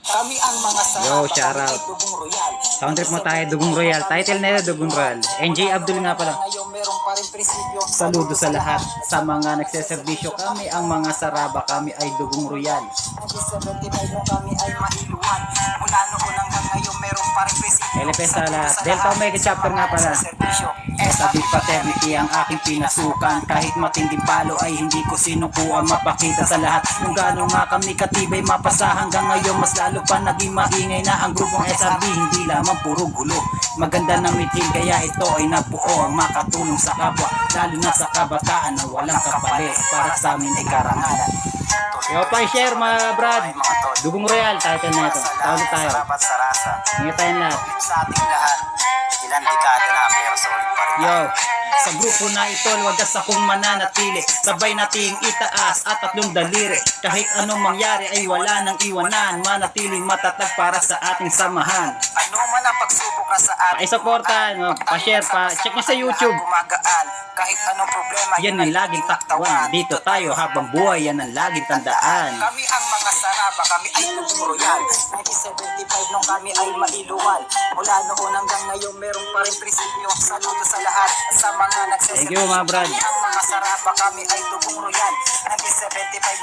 Kami ang mga sarap. Yo, shoutout. Dugong Royal. Sound trip mo tayo, Dugong Royal. Title nila, Dugong Royal. NJ Abdul nga pala. Meron pa rin prinsipyo. Saludo sa lahat. Sa mga nagseservisyo, kami ang mga saraba. Kami ay Dugong Royal. 1975 nung kami ay mailuwan. Mula noon hanggang ngayon meron pa rin prinsipyo. LP sa lahat. Delta Omega chapter nga pala. Sabi paternity ang aking pinasukan. Kahit matinding palo ay hindi ko sinukuha. Mapakita sa lahat kung gaano nga kami katibay mapasa. Hanggang ngayon mas lalo pa naging maingay na ang grupong SRB. Hindi lamang puro gulo, maganda na mitin. Kaya ito ay nabuo ang makatulong sa kapwa, lalo na sa kabataan na walang kapalit. Para sa amin ay karangalan. Yo pa share mga brad. Dugong Royal title na ito. Tawag tayo. Salamat sa rasa. Ingat tayo lahat. Sa ating lahat. Ilan dekada na pero solid pa rin. Yo, sa grupo na ito, wagas akong mananatili. Sabay nating itaas at tatlong daliri. Kahit anong mangyari ay wala nang iwanan. Manatiling matatag para sa ating samahan. Ano man ang pagsubok na sa ating Pa-supportan, pa-share, pa-check nyo sa YouTube. Gumagaan. Kahit anong problema, Yan ang laging taktawan. Dito tayo habang buhay, yan ang laging tandaan. Kami ang mga saraba, kami ay Dugong Royal. 1975 nung kami ay mailuwal. Mula noon hanggang ngayon meron pa rin prinsipyo. Saludo sa lahat sa mga nagseservisyo. Thank you mga brad. Kami ang mga saraba, kami ay Dugong Royal. 1975